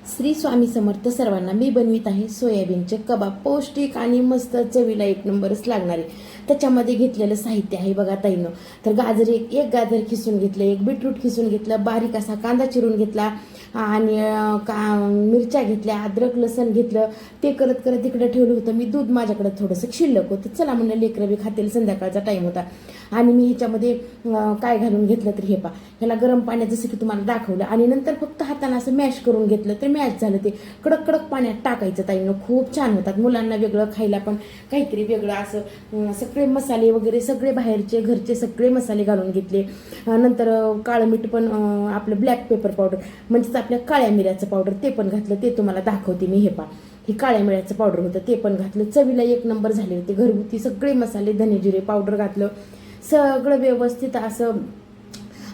श्री स्वामी समर्थ सर्वांना. मी बनवित आहे सोयाबीनचे कबाब. पौष्टिक आणि मस्त चवीला एक नंबरच लागणारे. त्याच्यामध्ये घेतलेलं साहित्य आहे बघा ताईनं. तर गाजर एक गाजर खिसून घेतलं, एक बीटरूट खिसून घेतलं, बारीक असा कांदा चिरून घेतला आणि मिरच्या घेतल्या, अद्रक लसण घेतलं. ते करत करत इकडे ठेवलं होतं मी. दूध माझ्याकडे थोडंसं शिल्लक होतं. चला म्हणलं लेकरं बी खातील, संध्याकाळचा टाईम होता. आणि मी ह्याच्यामध्ये काय घालून घेतलं तर हे पा, ह्याला गरम पाण्यात जसं की तुम्हाला दाखवलं आणि नंतर फक्त हाताने असं मॅश करून घेतलं तर मॅश झालं. ते कडक कडक पाण्यात टाकायचं ताईनं. खूप छान होतात. मुलांना वेगळं, खायला पण काहीतरी वेगळं असं. सगळे मसाले वगैरे सगळे बाहेरचे घरचे सगळे मसाले घालून घेतले. नंतर काळं मीठ पण, आपलं ब्लॅक पेपर पावडर म्हणजेच आपल्या काळ्या मिऱ्याचं पावडर ते पण घातलं. ते तुम्हाला दाखवते मी. हे पा, हे काळ्या मिऱ्याचं पावडर होतं ते पण घातलं. चवीला एक नंबर झाले होते. घरगुती सगळे मसाले, धने जिरे पावडर घातलं. सगळं व्यवस्थित असं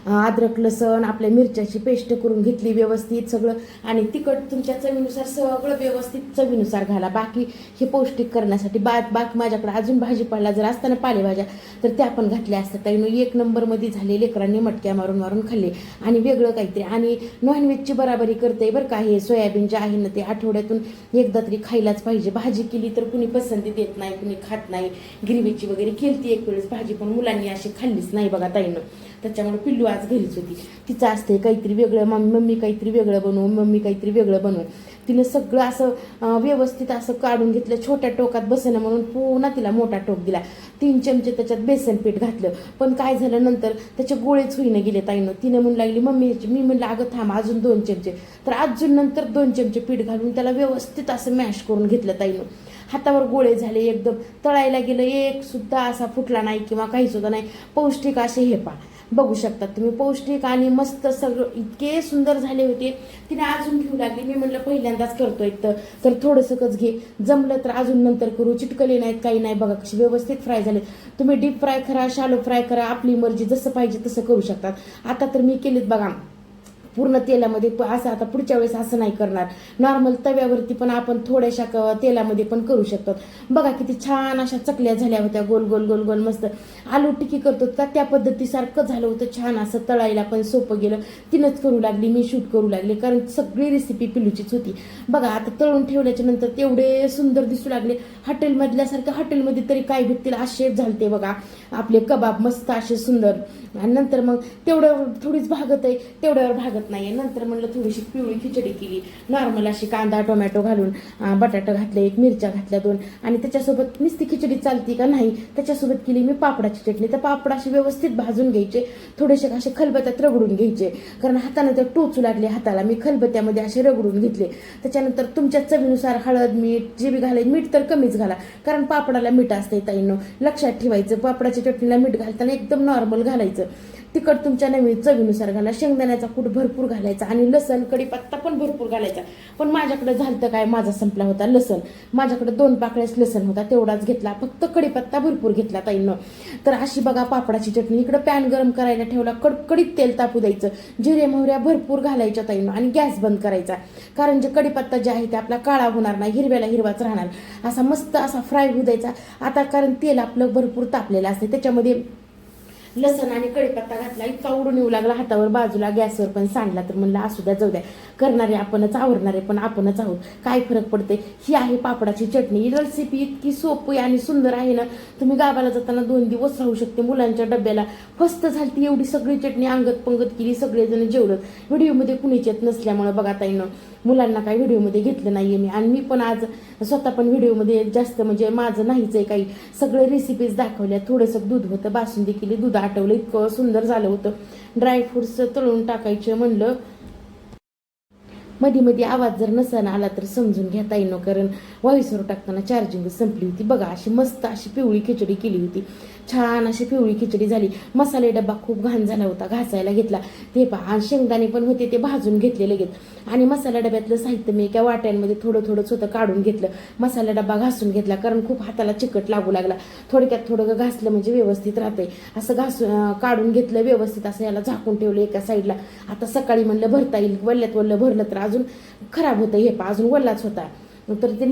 अद्रक लसण आपल्या मिरच्याची पेस्ट करून घेतली व्यवस्थित सगळं. आणि तिखट तुमच्या चवीनुसार सगळं व्यवस्थित चवीनुसार घाला. बाकी हे पौष्टिक करण्यासाठी बाक माझ्याकडे अजून भाजीपाला जर असताना पालेभाज्या तर त्या पण घातल्या असतात. ताईनं एक नंबरमध्ये झाले. लेकरांनी मटक्या मारून मारून खाल्ले. आणि वेगळं काहीतरी. आणि नॉनव्हेजची बराबरी करते बरं का. हे सोयाबीन जे आहे ना ते आठवड्यातून एकदा तरी खायलाच पाहिजे. भाजी केली तर कुणी पसंती देत नाही, कुणी खात नाही. ग्रेव्हीची वगैरे केली एक वेळेस भाजी, पण मुलांनी अशी खाल्लीच नाही बघा ताईनं. त्याच्यामुळे पिल्लू आज घरीच होती. तिचं असते काहीतरी वेगळं, मम्मी काहीतरी वेगळं बनवू, मम्मी काहीतरी वेगळं बनवू. तिनं सगळं असं व्यवस्थित असं काढून घेतलं. छोट्या टोकात बसणं म्हणून पुन्हा तिला मोठा टोक दिला. 3 चमचे त्याच्यात बेसन पीठ घातलं. पण काय झालं नंतर त्याचे गोळेच होईनं गेले ताईनं. तिनं म्हणू लागली मम्मी, मी म्हणलं अगं थांब अजून 2 चमचे. तर अजून नंतर 2 चमचे पीठ घालून त्याला व्यवस्थित असं मॅश करून घेतलं ताईनं. हातावर गोळे झाले एकदम. तळायला गेलं एक सुद्धा असा फुटला नाही किंवा काही सुद्धा नाही. पौष्टिक असे हे पा, बघू शकतात तुम्ही. पौष्टिक आणि मस्त सगळं इतके सुंदर झाले होते. तिने अजून घेऊ लागली. मी म्हणलं पहिल्यांदाच करतोय तर थोडंसं कच घे, जमलं तर अजून नंतर करू. चिटकले नाहीत काही नाही. बघा कशी व्यवस्थित फ्राय झाले. तुम्ही डीप फ्राय करा, शालो फ्राय करा, आपली मर्जी, जसं पाहिजे तसं करू शकतात. आता तर मी केलीत बघा पूर्ण तेलामध्ये. असं आता पुढच्या वेळेस असं नाही करणार. नॉर्मल तव्यावरती पण आपण थोड्याशा तेलामध्ये पण करू शकतो. बघा किती छान अशा चकल्या झाल्या होत्या. गोल गोल गोल गोल मस्त. आलू टिक्की करतो का त्या पद्धतीसारखं झालं होतं. छान असं तळायला पण सोपं गेलं. तिनंच करू लागली, मी शूट करू लागले, कारण सगळी रेसिपी पिलूचीच होती. बघा आता तळून ठेवल्याच्या नंतर तेवढे सुंदर दिसू लागले. हॉटेलमधल्यासारखं. हॉटेलमध्ये तरी काय भेटतील असे झालते बघा आपले कबाब, मस्त असे सुंदर. आणि नंतर मग तेवढं थोडीच भागत आहे, तेवढ्यावर भागत नाही. नंतर म्हणलं थोडीशी पिवळी खिचडी केली नॉर्मल अशी. कांदा टोमॅटो घालून, बटाटा घातले, एक मिरच्या घातल्या 2. आणि त्याच्यासोबत नुसती खिचडी चालती का नाही, त्याच्यासोबत केली मी पापडाची चटणी. तर पापड असे व्यवस्थित भाजून घ्यायचे, थोडेसे असे खलबत्त्यात रगडून घ्यायचे, कारण हाताने ते टोचू लागले हाताला. मी खलबत्त्यामध्ये असे रगडून घेतले. त्याच्यानंतर तुमच्या चवीनुसार हळद, मीठ जे बी घालायचं. मीठ तर कमीच घाला, कारण पापडाला मीठ असते ताईंनो, लक्षात ठेवायचं. पापडाच्या चटणीला मीठ घालताना एकदम नॉर्मल घालायचं. तिखट तुमच्या नवीन चवीनुसार घाला. शेंगदाण्याचा कूट भरपूर घालायचा आणि लसण कढीपत्ता पण भरपूर घालायचा. पण माझ्याकडे झालं काय, माझा संपला होता लसण. माझ्याकडे 2 पाकळ्याच लसण होता, तेवढाच घेतला. फक्त कढीपत्ता भरपूर घेतला ताईंनो. तर अशी बघा पापडाची चटणी. इकडे पॅन गरम करायला ठेवला, कडकडीत तेल तापू द्यायचं. जिरे मोहऱ्या भरपूर घालायच्या ताईंनो आणि गॅस बंद करायचा, कारण जे कढीपत्ता जे आहे ते आपला काळा होणार नाही, हिरव्याला हिरवाच राहणार. असा मस्त असा फ्राय होऊ द्यायचा. आता कारण तेल आपलं भरपूर तापलेलं असते, त्याच्यामध्ये लसण आणि कढीपत्ता घातला. इतका उडून येऊ लागला हातावर, बाजूला गॅसवर पण सांडला. तर म्हणलं असू द्या, जाऊ द्या, करणारे आपणच, आवडणारे पण आपणच आहोत, काय फरक पडते. ही आहे पापडाची चटणी. ही रेसिपी इतकी सोपी आणि सुंदर आहे ना, तुम्ही गावाला जाताना 2 दिवस राहू शकते. मुलांच्या डब्याला फस्त झाली एवढी सगळी चटणी. अंगत पंगत केली, सगळेजण जेवलं. व्हिडिओमध्ये कुणीच येत नसल्यामुळे बघा ताईनं मुलांना काही व्हिडिओमध्ये घेतलं नाहीये मी. आणि मी पण आज स्वतः पण व्हिडिओमध्ये जास्त म्हणजे माझं नाहीच आहे काही. सगळे रेसिपीज दाखवल्या. थोडंसं दूध होतं, बासुंदी केली, दूध आटवलं, इतकं सुंदर झालं होतं. ड्रायफ्रुट्स तळून टाकायचे म्हणलं. मध्ये मध्ये आवाज जर नसन आला तर समजून घ्या ताईनो, कारण व्हॉइसवर टाकताना चार्जिंग संपली होती. बघा अशी मस्त अशी पिवळी खिचडी केली होती. छान अशी पिवळी खिचडी झाली. मसाले डब्बा खूप घाण झाला होता, घासायला घेतला. ते पहा, आणि शेंगदाणे पण होते ते भाजून घेतले लगेच. आणि मसाला डब्यातलं साहित्य मी एका वाट्यांमध्ये थोडं थोडंच होतं काढून घेतलं. मसाला डब्बा घासून घेतला, कारण खूप हाताला चिकट लागू लागला. थोडक्यात थोडं घासलं म्हणजे व्यवस्थित राहतंय. असं घासून काढून घेतलं व्यवस्थित. असं याला झाकून ठेवलं एका साईडला. आता सकाळी म्हणलं भरता येईल, वल्ल्यात वल्लं भरलं तर अजून खराब होतं. हे पहा अजून वल्लाच होता. तर ते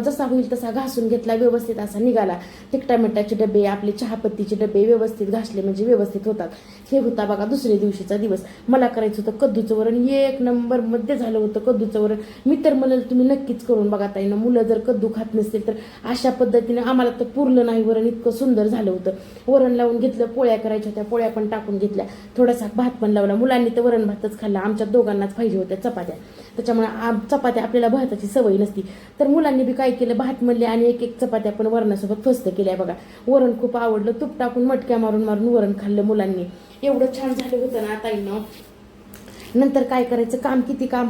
जसा होईल तसा घासून घेतला, व्यवस्थित असा निघाला. तिखटा मिठाचे डबे, आपले चहापत्तीचे डबे व्यवस्थित घासले म्हणजे व्यवस्थित होतात. हे होता बघा दुसऱ्या दिवशीचा दिवस. मला करायचं होतं कद्दूचं वरण, 1 नंबर मध्ये झालं होतं कद्दूचं वरण. मी तर म्हणलं तुम्ही नक्कीच करून बघा ताईनं. मुलं जर कद्दू खात नसतील तर अशा पद्धतीने आम्हाला तर पुरलं नाही वरण, इतकं सुंदर झालं होतं. वरण लावून घेतलं, पोळ्या करायच्या होत्या, पोळ्या पण टाकून घेतल्या, थोडासा भात पण लावला. मुलांनी तर वरण भातच खाल्ला, आमच्या दोघांनाच पाहिजे होत्या चपात्या. त्याच्यामुळे चपात्या आपल्याला भाताची सवय नसती, तर मुलांनी बी काय केलं, भात म्हणले आणि एक एक चपात्या पण वरणासोबत फस्त केल्या बघा. वरण खूप आवडलं, तूप टाकून मटक्या मारून मारून वरण खाल्लं मुलांनी. एवढं छान झालं होतं ना ताईनं. नंतर काय करायचं, किती काम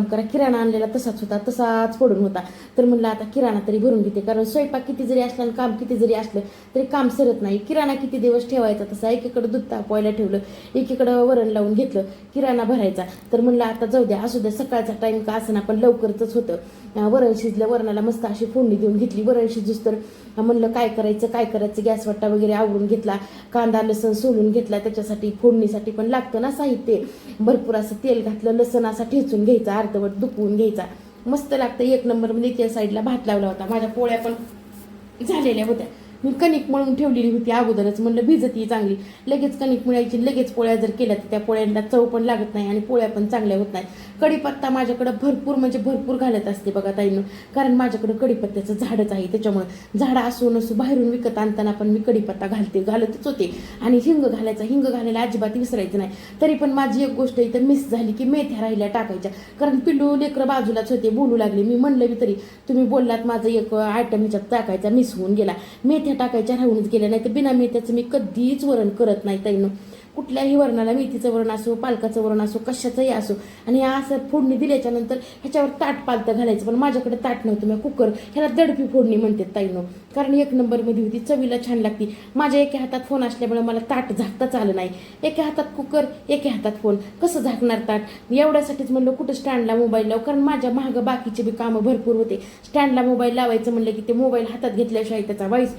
करा किराणा आणलेला तसाच होता, तसाच पडून होता. तर म्हणलं आता किराणा तरी भरून घेते, कारण स्वयंपाक किती जरी असला आणि काम किती जरी असलं तरी काम सरत नाही. किराणा किती दिवस ठेवायचा तसा, एकीकडे दूध तापवायला ठेवलं, एकीकडं वरण लावून घेतलं, किराणा भरायचा. तर म्हणलं आता जाऊ द्या, असू द्या, सकाळचा टाइम का असं ना पण लवकरच होतं. वरण शिजलं, वरणाला मस्त अशी फोडणी देऊन घेतली. वरण शिजूस तर म्हणलं काय करायचं, गॅस वट्टा वगैरे आवरून घेतला, कांदा लसण सोलून घेतला, त्याच्यासाठी फोडणीसाठी पण लागतं ना साहित्य. भरपूर असं तेल घातलं, लसण असा ठेचून घ्यायचा, अर्धवट दुखवून घ्यायचा, मस्त लागतं 1 नंबर. मध्ये त्या साईडला भात लावला होता, माझ्या पोळ्या पण झालेल्या होत्या. मी कणिक मळून ठेवलेली होती अगोदरच, म्हणलं भिजती चांगली, लगेच कणिक मळायची, लगेच पोळ्या जर केल्या तर त्या पोळ्यांना चव पण लागत नाही आणि पोळ्या पण चांगल्या होत नाही. कढीपत्ता माझ्याकडे भरपूर म्हणजे भरपूर घालत असते बघा ताईनं, कारण माझ्याकडे कढीपत्त्याचं झाडच आहे. त्याच्यामुळे झाडं असू नसू बाहेरून विकत आणताना पण मी कढीपत्ता घालतच होते. आणि हिंग घालायला अजिबात विसरायचं नाही. तरी पण माझी एक गोष्ट इथं मिस झाली की मेथ्या राहिल्या टाकायच्या, कारण पिल्लू लेकरं बाजूलाच होते, बोलू लागले. मी म्हणलं बी तरी तुम्ही बोललात माझं एक आयटम ह्याच्यात टाकायचा मिस होऊन गेला. मेथ्या टाकायच्या राहूनच गेल्या, नाही तर बिना मेथ्याचं मी कधीच वरण करत नाही ताईनं. कुठल्याही वरणाला, मेथीचं वरण असो, पालकाचं वरण असो, कशाचंही असो. आणि असं फोडणी दिल्याच्या नंतर ह्याच्यावर ताट पालतं घालायचं, पण माझ्याकडे ताट नव्हतं, मी कुकर, ह्याला दडपी फोडणी म्हणतात ताईनं, कारण 1 नंबरमध्ये होती, चवीला छान लागती. माझ्या एका हातात फोन असल्यामुळे मला ताट झाकताच आलं नाही. एका हातात कुकर, एका हातात फोन, कसं झाकणार ताट. एवढ्यासाठीच म्हणलं कुठं स्टँडला मोबाईल लाव, कारण माझ्या मागं बाकीचे बी कामं भरपूर होते. स्टँडला मोबाईल लावायचं म्हणलं की ते मोबाईल हातात घेतल्याशिवाय त्याचा वाईस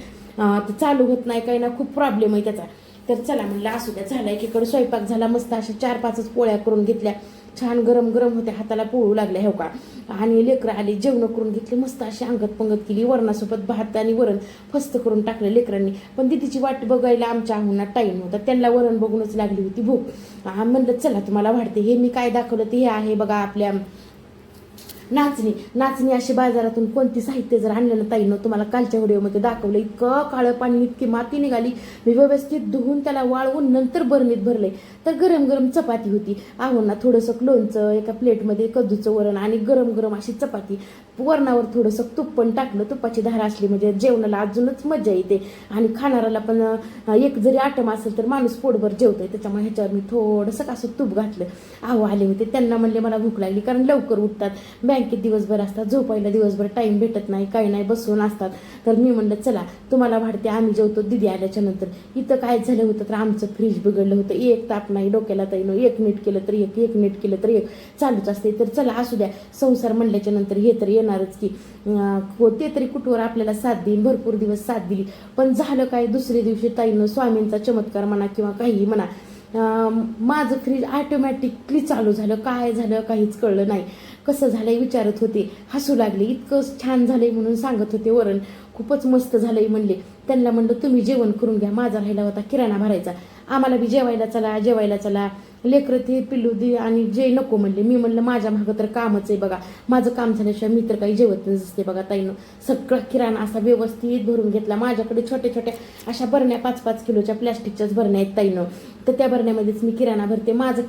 चालू होत नाही, काही ना खूप प्रॉब्लेम आहे त्याचा. तर चला म्हणलं असू द्या. झाला, एकीकडे स्वयंपाक झाला, मस्त अशा 4-5 पोळ्या करून घेतल्या, छान गरम गरम होत्या, हाताला पोळू लागल्या हो का. आणि लेकरं आली, जेवण करून घेतली, मस्त अशी अंगत पंगत केली, वरणासोबत भात आणि वरण फस्त करून टाकलं लेकरांनी. पण दिदीची वाट बघायला आमच्या आहुना टाईम होता, त्यांना वरण बघूनच लागली होती भूक. म्हणलं चला तुम्हाला वाढते. हे मी काय दाखवलं ते हे आहे बघा, आपल्या नाचणी अशी बाजारातून कोणती साहित्य जर आणलं ना ताईनं, तुम्हाला कालच्या व्हिडिओमध्ये दाखवलं, इतकं काळं पाणी, इतकी माती निघाली. मी व्यवस्थित धुवून त्याला वाळवून नंतर बरणीत भरलंय. तर गरम गरम चपाती होती, आहोंना थोडंसं लोणचं, एका प्लेटमध्ये कद्दूचं वरण आणि गरम गरम अशी चपाती, वरणावर थोडंसं तूप पण टाकलं. तुपाची धार असली म्हणजे जेवणाला अजूनच मजा येते आणि खाणाऱ्याला पण एक जरी आटम असेल तर माणूस पोटभर जेवतोय. त्याच्यामुळे ह्याच्यावर मी थोडंसं असं तूप घातलं. आहो आले होते, त्यांना म्हणले मला भूक लागली, कारण लवकर उठतात, बँकेत दिवसभर असतात, झोपायला दिवसभर टाईम भेटत नाही, काही नाही, बसून असतात. तर मी म्हणलं चला तुम्हाला वाढते, आम्ही जेवतो दिदी आल्याच्या नंतर. इथं काय झालं होतं तर आमचं फ्रीज बिघडलं होतं, एक ताप नाही डोक्याला ताईनं, एक नीट केलं तर एक नीट केलं तर एक चालूच असते. तर चला असू द्या, संसार म्हणल्याच्या नंतर हे तर येणारच की. ते तरी कुठवर आपल्याला साथ देईन, भरपूर दिवस साथ दिली. पण झालं काय, दुसऱ्या दिवशी ताईनं स्वामींचा चमत्कार म्हणा किंवा काही म्हणा, माझं फ्रीज ऑटोमॅटिकली चालू झालं. काय झालं काहीच कळलं नाही, कसं झालंय विचारत होते, हसू लागले. इतकं छान झालंय म्हणून सांगत होते, वरण खूपच मस्त झालंय म्हणले. त्यांना म्हणलं तुम्ही जेवण करून घ्या, माझा राहिला होता किराणा भरायचा, आम्हाला बी जेवायला चला. लेकरं ते पिल्लू दे आणि जे नको म्हणले. मी म्हणलं माझ्या मागं तर कामच आहे बघा, माझं काम झाल्याशिवाय मी तर काही जेवत नसते बघा ताईनं. सगळा किराणा असा व्यवस्थित भरून घेतला. माझ्याकडे छोट्या छोट्या अशा भरण्या 5-5 किलोच्या प्लॅस्टिकच्याच भरण्या आहेत ताईनं, तर त्या भरण्यामध्येच मी किराणा भरते. माझं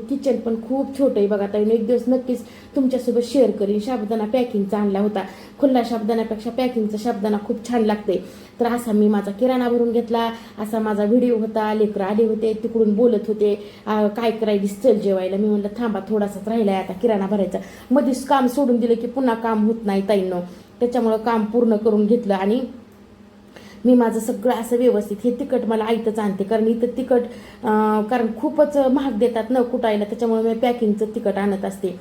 किचन पण खूप छोटं आहे बघा ताईनं. एक दिवस नक्कीच तुमच्यासोबत शेअर करीन. साबुदाणा पॅकिंगचा आणला होता, खुल्ला साबुदाण्यापेक्षा पॅकिंगचा साबुदाणा खूप छान लागते. तर असा मी माझा किराणा भरून घेतला, असा माझा व्हिडिओ होता. लेकरं आले होते, तिकडून बोलत होते काय करायलीस चल जेवायला. मी म्हणलं थांबा थोडासाच राहिलाय आता किराणा भरायचा. मध्येच काम सोडून दिलं की पुन्हा काम होत नाही ताईंनो, त्याच्यामुळं काम पूर्ण करून घेतलं. आणि मी माझं सगळं असं व्यवस्थित, हे तिखट मला आईतच आणते, कारण इथं तिखट कारण खूपच महाग देतात न कुटायला, त्याच्यामुळे मी पॅकिंगचं तिखट आणत असते.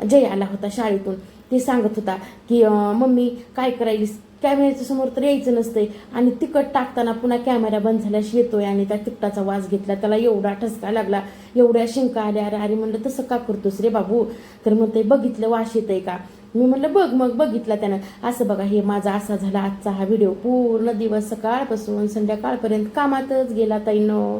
जय आला होता शाळेतून, ते सांगत होता की मम्मी काय करायलीस, कॅमेऱ्याच्या समोर तर यायचं नसतंय आणि तिखट टाकताना पुन्हा कॅमेरा बंद झाल्याशी येतोय आणि त्या तिखटाचा वास घेतला, त्याला एवढा ठसका लागला, एवढ्या शिंका आल्या. अरे म्हणलं तसं का करतोस रे बाबू. तर मग ते बघितलं वास येतंय का. मी म्हणलं बघ, मग बघितला त्यानं. असं बघा, हे माझा असा झाला आजचा हा व्हिडिओ. पूर्ण दिवस सकाळपासून संध्याकाळपर्यंत कामातच गेला ताईनो.